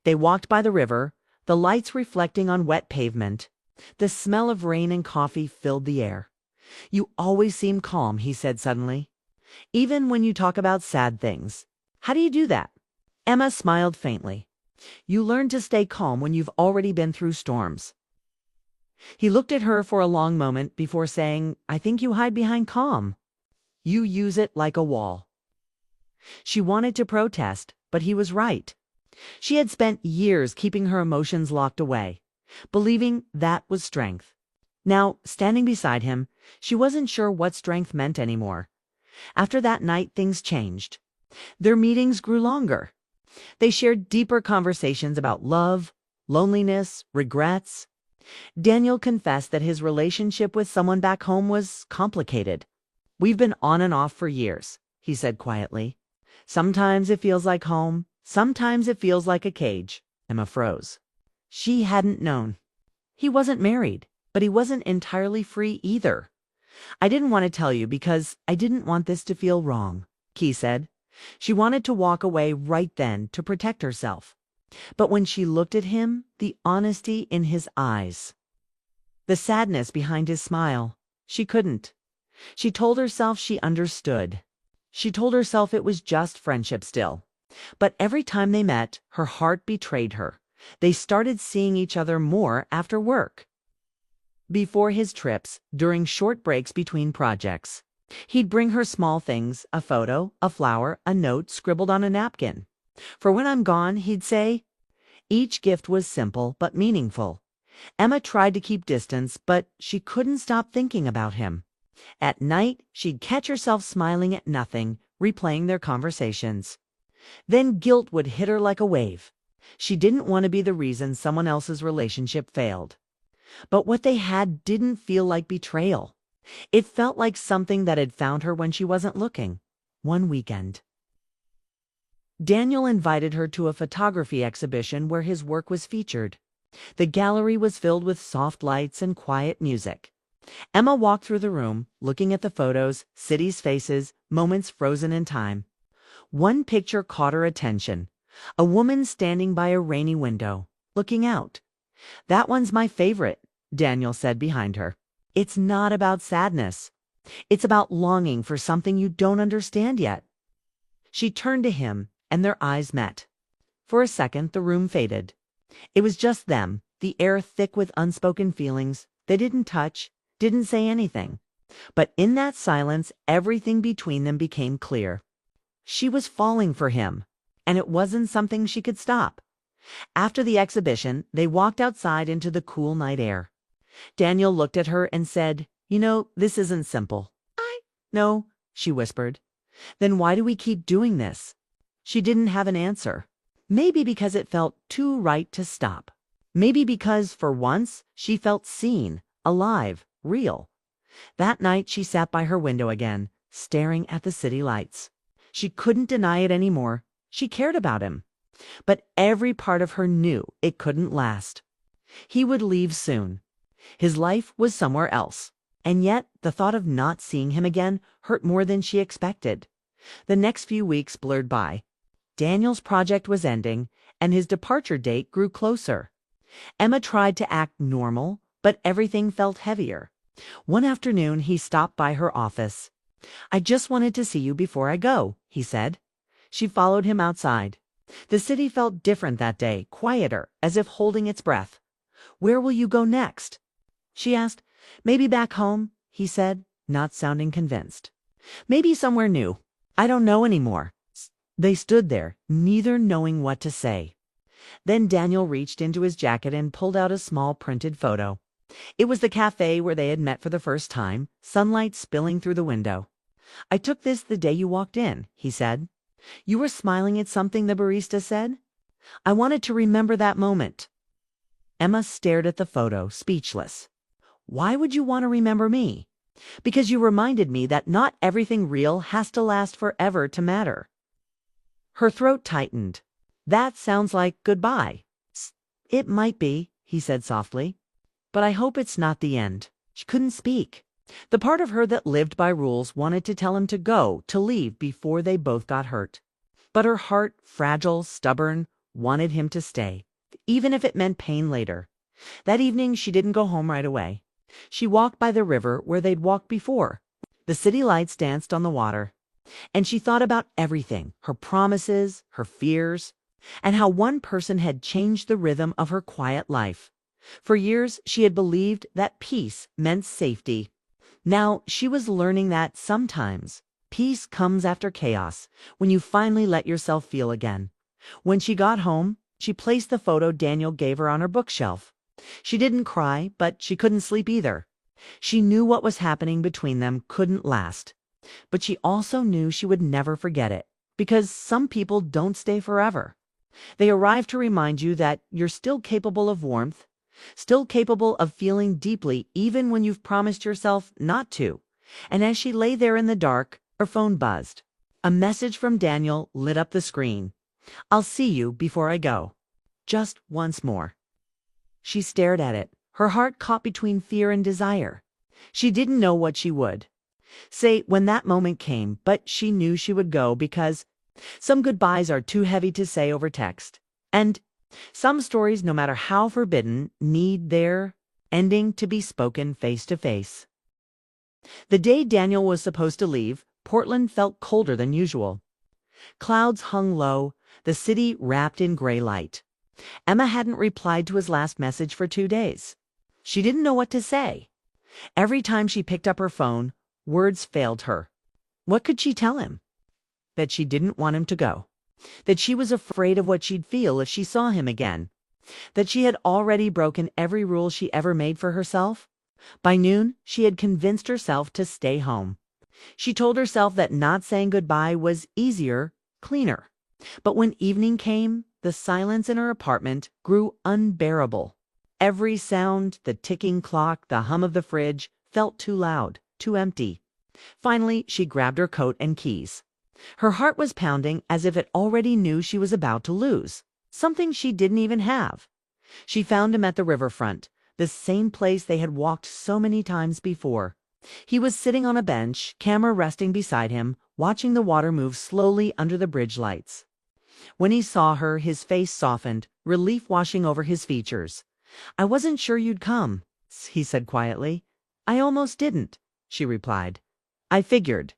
They walked by the river, the lights reflecting on wet pavement. The smell of rain and coffee filled the air. "You always seem calm," he said suddenly. "Even when you talk about sad things. How do you do that?" Emma smiled faintly. "You learn to stay calm when you've already been through storms." He looked at her for a long moment before saying, "I think you hide behind calm. You use it like a wall." She wanted to protest, but he was right. She had spent years keeping her emotions locked away, believing that was strength. Now, standing beside him, she wasn't sure what strength meant anymore. After that night, things changed. Their meetings grew longer. They shared deeper conversations about love, loneliness, regrets. Daniel confessed that his relationship with someone back home was complicated. "We've been on and off for years," he said quietly. "Sometimes it feels like home. Sometimes it feels like a cage." Emma froze. She hadn't known. He wasn't married, but he wasn't entirely free either. "I didn't want to tell you because I didn't want this to feel wrong," Key said. She wanted to walk away right then to protect herself. But when she looked at him, the honesty in his eyes, the sadness behind his smile, she couldn't. She told herself she understood. She told herself it was just friendship still. But every time they met, her heart betrayed her. They started seeing each other more after work. Before his trips, during short breaks between projects, he'd bring her small things, a photo, a flower, a note scribbled on a napkin. "For when I'm gone," he'd say. Each gift was simple but meaningful. Emma tried to keep distance, but she couldn't stop thinking about him. At night, she'd catch herself smiling at nothing, replaying their conversations. Then guilt would hit her like a wave. She didn't want to be the reason someone else's relationship failed. But what they had didn't feel like betrayal. It felt like something that had found her when she wasn't looking. One weekend, Daniel invited her to a photography exhibition where his work was featured. The gallery was filled with soft lights and quiet music. Emma walked through the room, looking at the photos, cities' faces, moments frozen in time. One picture caught her attention. A woman standing by a rainy window, looking out. "That one's my favorite," Daniel said behind her. "It's not about sadness. It's about longing for something you don't understand yet." She turned to him, and their eyes met. For a second, the room faded. It was just them, the air thick with unspoken feelings. They didn't touch, didn't say anything. But in that silence, everything between them became clear. She was falling for him, and it wasn't something she could stop. After the exhibition, they walked outside into the cool night air. Daniel looked at her and said, "You know, this isn't simple." "I know," she whispered. "Then why do we keep doing this?" She didn't have an answer. Maybe because it felt too right to stop. Maybe because, for once, she felt seen, alive, real. That night she sat by her window again, staring at the city lights. She couldn't deny it anymore. She cared about him. But every part of her knew it couldn't last. He would leave soon. His life was somewhere else. And yet the thought of not seeing him again hurt more than she expected. The next few weeks blurred by. Daniel's project was ending, and his departure date grew closer. Emma tried to act normal, but everything felt heavier. One afternoon, he stopped by her office. "I just wanted to see you before I go," he said. She followed him outside. The city felt different that day, quieter, as if holding its breath. "Where will you go next?" she asked. "Maybe back home," he said, not sounding convinced. "Maybe somewhere new. I don't know anymore." They stood there, neither knowing what to say. Then Daniel reached into his jacket and pulled out a small printed photo. It was the cafe where they had met for the first time, sunlight spilling through the window. "I took this the day you walked in," he said. "You were smiling at something the barista said. I wanted to remember that moment." Emma stared at the photo, speechless. "Why would you want to remember me?" Because you reminded me that not everything real has to last forever to matter. Her throat tightened. That sounds like goodbye. It might be, he said softly. But I hope it's not the end. She couldn't speak. The part of her that lived by rules wanted to tell him to go, to leave before they both got hurt. But her heart, fragile, stubborn, wanted him to stay, even if it meant pain later. That evening she didn't go home right away. She walked by the river where they'd walked before. The city lights danced on the water. And she thought about everything, her promises, her fears, and how one person had changed the rhythm of her quiet life. For years she had believed that peace meant safety. Now she was learning that sometimes peace comes after chaos, when you finally let yourself feel again. When she got home, she placed the photo Daniel gave her on her bookshelf. She didn't cry, but she couldn't sleep either. She knew what was happening between them couldn't last. But she also knew she would never forget it, because some people don't stay forever. They arrive to remind you that you're still capable of warmth, still capable of feeling deeply even when you've promised yourself not to. And as she lay there in the dark, her phone buzzed. A message from Daniel lit up the screen. "I'll see you before I go. Just once more." She stared at it, her heart caught between fear and desire. She didn't know what she would say when that moment came, but she knew she would go because some goodbyes are too heavy to say over text. And some stories, no matter how forbidden, need their ending to be spoken face to face. The day Daniel was supposed to leave, Portland felt colder than usual. Clouds hung low, the city wrapped in gray light. Emma hadn't replied to his last message for 2 days. She didn't know what to say. Every time she picked up her phone, words failed her. What could she tell him? That she didn't want him to go. That she was afraid of what she'd feel if she saw him again. That she had already broken every rule she ever made for herself. By noon, she had convinced herself to stay home. She told herself that not saying goodbye was easier, cleaner. But when evening came, the silence in her apartment grew unbearable. Every sound, the ticking clock, the hum of the fridge, felt too loud, too empty. Finally, she grabbed her coat and keys. Her heart was pounding as if it already knew she was about to lose something she didn't even have. She found him at the riverfront, the same place they had walked so many times before. He was sitting on a bench, camera resting beside him, watching the water move slowly under the bridge lights. When he saw her, his face softened, relief washing over his features. "I wasn't sure you'd come," he said quietly. "I almost didn't," she replied. "I figured."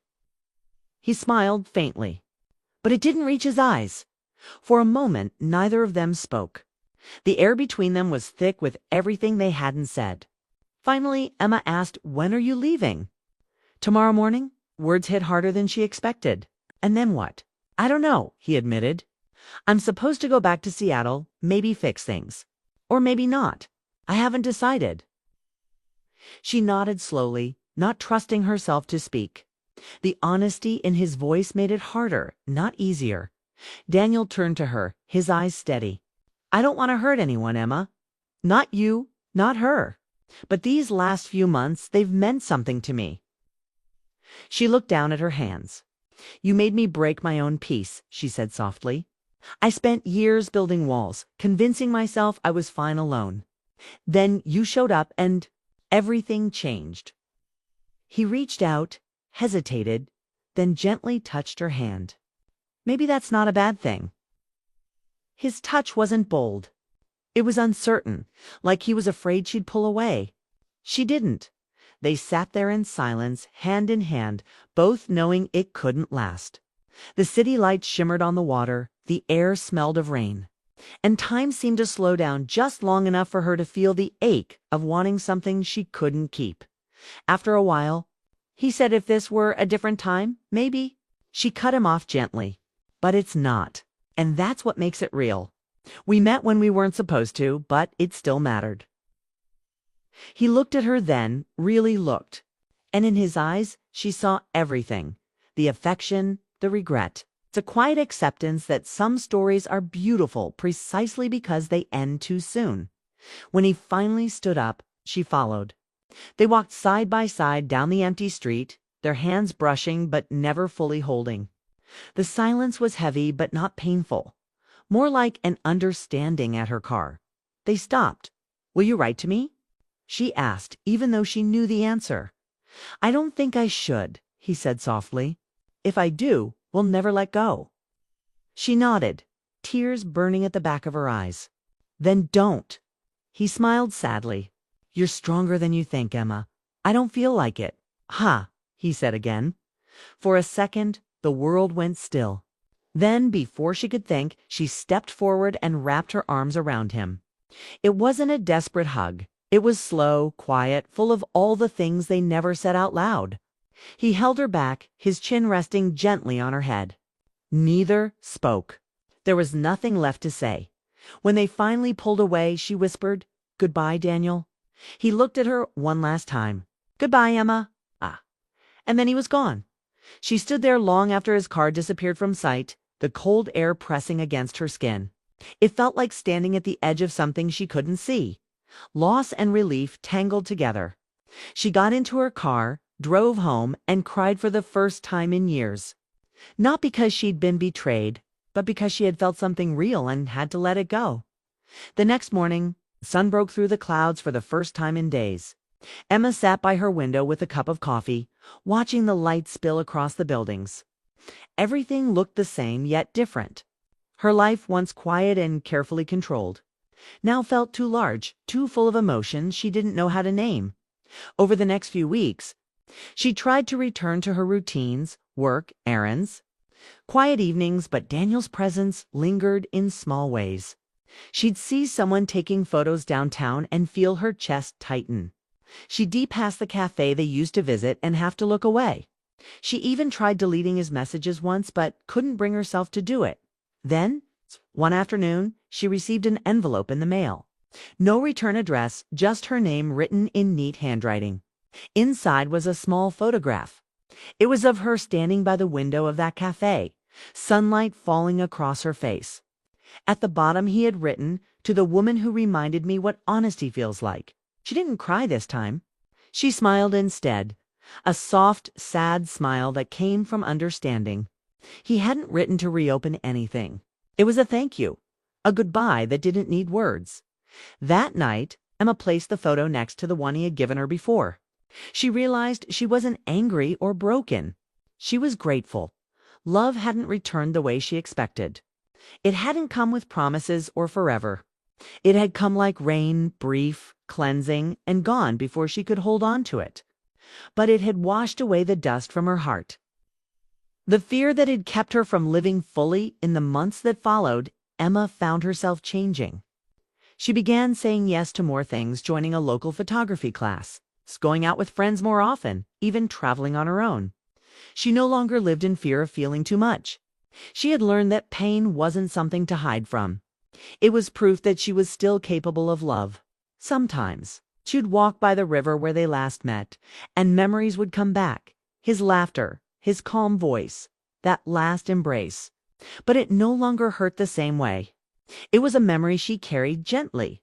He smiled faintly, but it didn't reach his eyes. For a moment, neither of them spoke. The air between them was thick with everything they hadn't said. Finally, Emma asked, "When are you leaving?" "Tomorrow morning." Words hit harder than she expected. "And then what?" "I don't know," he admitted. "I'm supposed to go back to Seattle, maybe fix things. Or maybe not. I haven't decided." She nodded slowly, not trusting herself to speak. The honesty in his voice made it harder, not easier. Daniel turned to her, his eyes steady. "I don't want to hurt anyone, Emma. Not you, not her. But these last few months, they've meant something to me." She looked down at her hands. "You made me break my own peace," she said softly. "I spent years building walls, convincing myself I was fine alone. Then you showed up and everything changed." He reached out, hesitated, then gently touched her hand. "Maybe that's not a bad thing." His touch wasn't bold. It was uncertain, like he was afraid she'd pull away. She didn't. They sat there in silence, hand in hand, both knowing it couldn't last. The city lights shimmered on the water, the air smelled of rain. And time seemed to slow down just long enough for her to feel the ache of wanting something she couldn't keep. After a while, he said if this were a different time, maybe. She cut him off gently. "But it's not. And that's what makes it real. We met when we weren't supposed to, but it still mattered." He looked at her then, really looked. And in his eyes, she saw everything. The affection, the regret. It's a quiet acceptance that some stories are beautiful precisely because they end too soon. When he finally stood up, she followed. They walked side by side down the empty street, their hands brushing but never fully holding. The silence was heavy but not painful, more like an understanding at her car. They stopped. "Will you write to me?" she asked, even though she knew the answer. "I don't think I should," he said softly. "If I do, we'll never let go." She nodded, tears burning at the back of her eyes. "Then don't." He smiled sadly. "You're stronger than you think, Emma. I don't feel like it." "Ha," he said again. For a second, the world went still. Then, before she could think, she stepped forward and wrapped her arms around him. It wasn't a desperate hug. It was slow, quiet, full of all the things they never said out loud. He held her back, his chin resting gently on her head. Neither spoke. There was nothing left to say. When they finally pulled away, she whispered, "Goodbye, Daniel." He looked at her one last time. "Goodbye, Emma." Ah. And then he was gone. She stood there long after his car disappeared from sight, the cold air pressing against her skin. It felt like standing at the edge of something she couldn't see. Loss and relief tangled together. She got into her car, drove home, and cried for the first time in years. Not because she'd been betrayed, but because she had felt something real and had to let it go. The next morning, the sun broke through the clouds for the first time in days. Emma sat by her window with a cup of coffee, watching the light spill across the buildings. Everything looked the same, yet different. Her life, once quiet and carefully controlled, now felt too large, too full of emotions she didn't know how to name. Over the next few weeks, she tried to return to her routines, work, errands. Quiet evenings, but Daniel's presence lingered in small ways. She'd see someone taking photos downtown and feel her chest tighten. She'd dip past the cafe they used to visit and have to look away. She even tried deleting his messages once, but couldn't bring herself to do it. Then, one afternoon, she received an envelope in the mail. No return address, just her name written in neat handwriting. Inside was a small photograph. It was of her standing by the window of that cafe, sunlight falling across her face. At the bottom he had written, "To the woman who reminded me what honesty feels like." She didn't cry this time. She smiled instead, a soft, sad smile that came from understanding. He hadn't written to reopen anything. It was a thank you, a goodbye that didn't need words. That night, Emma placed the photo next to the one he had given her before. She realized she wasn't angry or broken. She was grateful. Love hadn't returned the way she expected. It hadn't come with promises or forever. It had come like rain, brief, cleansing, and gone before she could hold on to it. But it had washed away the dust from her heart. The fear that had kept her from living fully in the months that followed, Emma found herself changing. She began saying yes to more things, joining a local photography class, going out with friends more often, even traveling on her own. She no longer lived in fear of feeling too much. She had learned that pain wasn't something to hide from. It was proof that she was still capable of love. Sometimes she'd walk by the river where they last met, and memories would come back. His laughter, his calm voice, that last embrace. But it no longer hurt the same way. It was a memory she carried gently.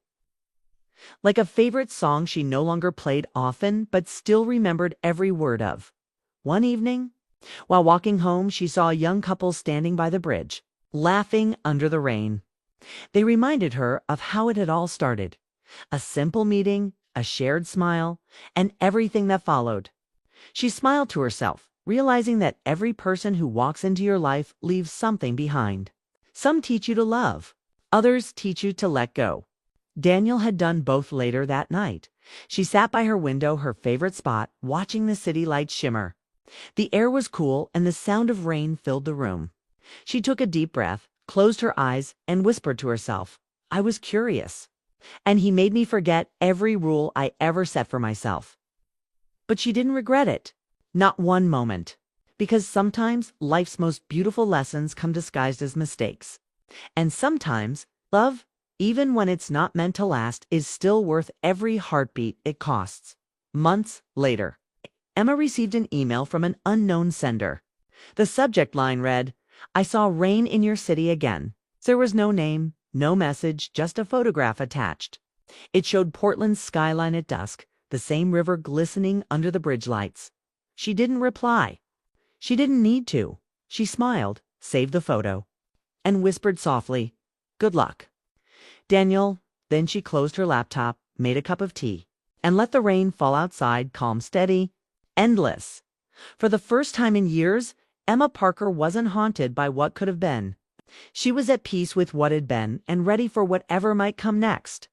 Like a favorite song she no longer played often, but still remembered every word of. One evening, while walking home, she saw a young couple standing by the bridge, laughing under the rain. They reminded her of how it had all started. A simple meeting, a shared smile, and everything that followed. She smiled to herself, realizing that every person who walks into your life leaves something behind. Some teach you to love. Others teach you to let go. Daniel had done both later that night. She sat by her window, her favorite spot, watching the city lights shimmer. The air was cool and the sound of rain filled the room. She took a deep breath, closed her eyes, and whispered to herself, "I was curious. And he made me forget every rule I ever set for myself." But she didn't regret it. Not one moment. Because sometimes life's most beautiful lessons come disguised as mistakes. And sometimes love, even when it's not meant to last, is still worth every heartbeat it costs. Months later, Emma received an email from an unknown sender. The subject line read, "I saw rain in your city again." There was no name, no message, just a photograph attached. It showed Portland's skyline at dusk, the same river glistening under the bridge lights. She didn't reply. She didn't need to. She smiled, saved the photo, and whispered softly, "Good luck, Daniel." Then she closed her laptop, made a cup of tea, and let the rain fall outside, calm, steady, endless. For the first time in years, Emma Parker wasn't haunted by what could have been. She was at peace with what had been and ready for whatever might come next.